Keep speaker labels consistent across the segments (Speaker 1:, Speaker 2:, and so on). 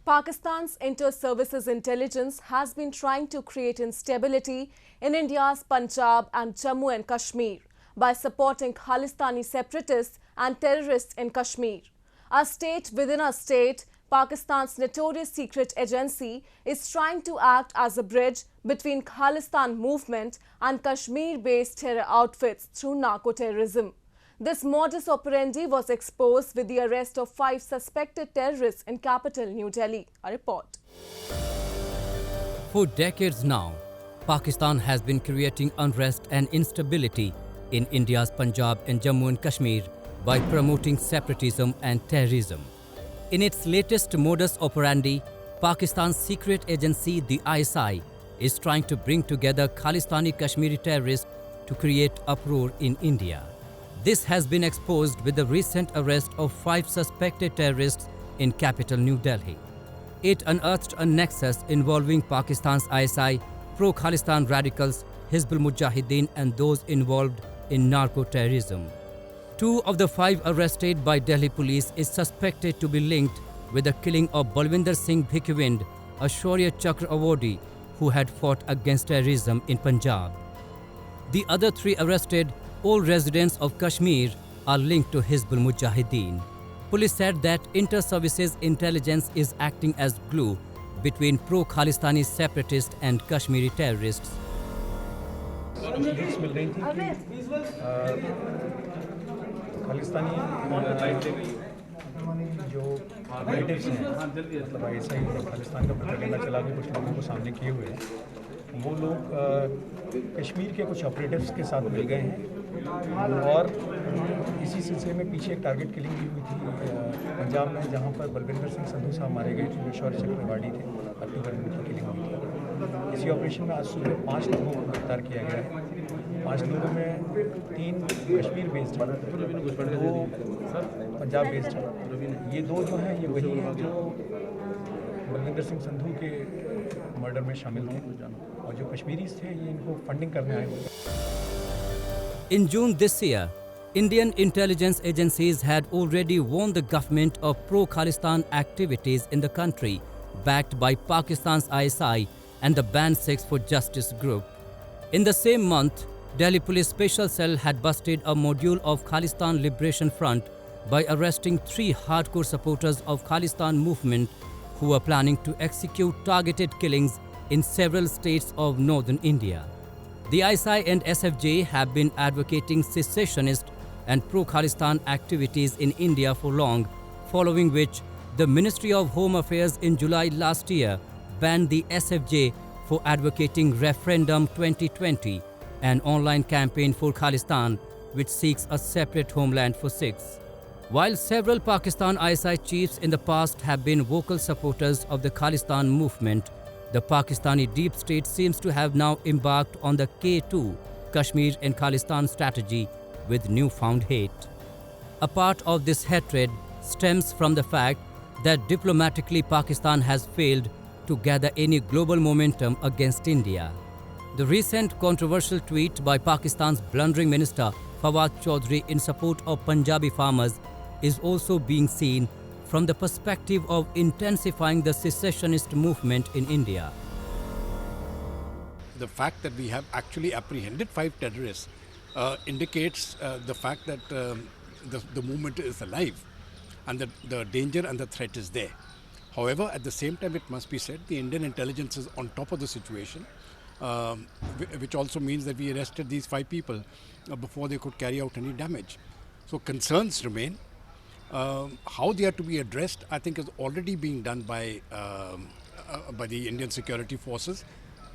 Speaker 1: Pakistan's inter-services intelligence has been trying to create instability in India's Punjab and Jammu and Kashmir by supporting Khalistani separatists and terrorists in Kashmir. A state within a state, Pakistan's notorious secret agency is trying to act as a bridge between Khalistan movement and Kashmir-based terror outfits through narco-terrorism. This modus operandi was exposed with the arrest of 5 suspected terrorists in capital New Delhi. A report.
Speaker 2: For decades now, Pakistan has been creating unrest and instability in India's Punjab and Jammu and Kashmir by promoting separatism and terrorism. In its latest modus operandi, Pakistan's secret agency, the ISI, is trying to bring together Khalistani-Kashmiri terrorists to create uproar in India. This has been exposed with the recent arrest of 5 suspected terrorists in capital New Delhi. It unearthed a nexus involving Pakistan's ISI, pro-Khalistan radicals, Hizb al-Mujahideen and those involved in narco-terrorism. 2 of the 5 arrested by Delhi police is suspected to be linked with the killing of Balwinder Singh Bhikhwind, a Shaurya Chakra awardee who had fought against terrorism in Punjab. The other 3 arrested, all residents of Kashmir, are linked to Hizb al-Mujahideen. Police said that inter-services intelligence is acting as glue between pro-Khalistani separatists and Kashmiri terrorists.
Speaker 3: Khalistani जो operatives हैं मतलब ISI और खालिस्तान का propaganda चला के कुछ लोगों को सामने किए हुए हैं, वो लोग कश्मीर के कुछ ऑपरेटिव्स के साथ मिल गए हैं और इसी सिलसिले में पीछे एक टारगेट किलिंग भी हुई थी पंजाब में, जहाँ पर बलविंदर सिंह संधू साहब मारे गए थे जो शौर्य चक्र अवार्डी थे। अक्टूबर में उनकी किलिंग हुई थी। इसी ऑपरेशन में आज सुबह 5 लोगों को गिरफ्तार किया गया है। 5 लोगों में 3 कश्मीर बेस्ड हैं, 2 पंजाब बेस्ड हैं। ये 2 जो हैं ये वही हैं जो बलविंदर सिंह संधू के मर्डर में शामिल थे और जो कश्मीरीज थे ये इनको फंडिंग करने आए हुए।
Speaker 2: In June this year, Indian intelligence agencies had already warned the government of pro-Khalistan activities in the country, backed by Pakistan's ISI and the Band 6 for Justice group. In the same month, Delhi Police Special Cell had busted a module of Khalistan Liberation Front by arresting 3 hardcore supporters of Khalistan movement who were planning to execute targeted killings in several states of northern India. The ISI and SFJ have been advocating secessionist and pro-Khalistan activities in India for long, following which the Ministry of Home Affairs in July last year banned the SFJ for advocating Referendum 2020, an online campaign for Khalistan which seeks a separate homeland for Sikhs. While several Pakistan ISI chiefs in the past have been vocal supporters of the Khalistan movement, the Pakistani deep state seems to have now embarked on the K2 Kashmir and Khalistan strategy with newfound hate. A part of this hatred stems from the fact that diplomatically Pakistan has failed to gather any global momentum against India. The recent controversial tweet by Pakistan's blundering minister Fawad Chaudhry in support of Punjabi farmers is also being seen from the perspective of intensifying the secessionist movement in India.
Speaker 4: The fact that we have actually apprehended 5 terrorists indicates the fact that the movement is alive and that the danger and the threat is there. However, at the same time, it must be said the Indian intelligence is on top of the situation, which also means that we arrested these 5 people before they could carry out any damage. So concerns remain. How they are to be addressed, I think, is already being done by the Indian security forces,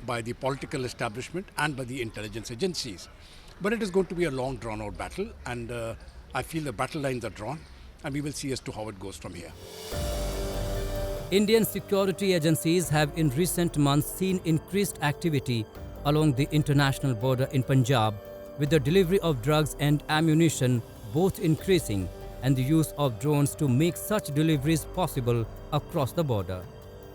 Speaker 4: by the political establishment and by the intelligence agencies. But it is going to be a long drawn-out battle, and I feel the battle lines are drawn, and we will see as to how it goes from here.
Speaker 2: Indian security agencies have in recent months seen increased activity along the international border in Punjab, with the delivery of drugs and ammunition both increasing and the use of drones to make such deliveries possible across the border.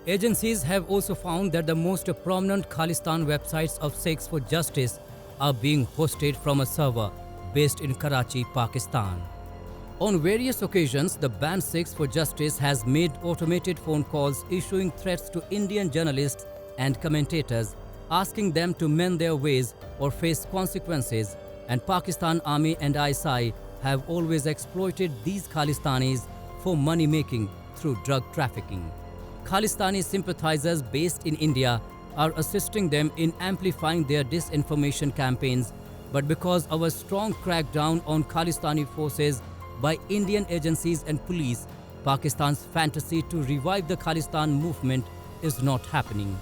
Speaker 2: Agencies have also found that the most prominent Khalistan websites of Sikhs for Justice are being hosted from a server based in Karachi, Pakistan. On various occasions, the Band 6 for Justice has made automated phone calls issuing threats to Indian journalists and commentators, asking them to mend their ways or face consequences, and Pakistan Army and ISI have always exploited these Khalistanis for money-making through drug trafficking. Khalistani sympathizers based in India are assisting them in amplifying their disinformation campaigns, but because of a strong crackdown on Khalistani forces by Indian agencies and police, Pakistan's fantasy to revive the Khalistan movement is not happening.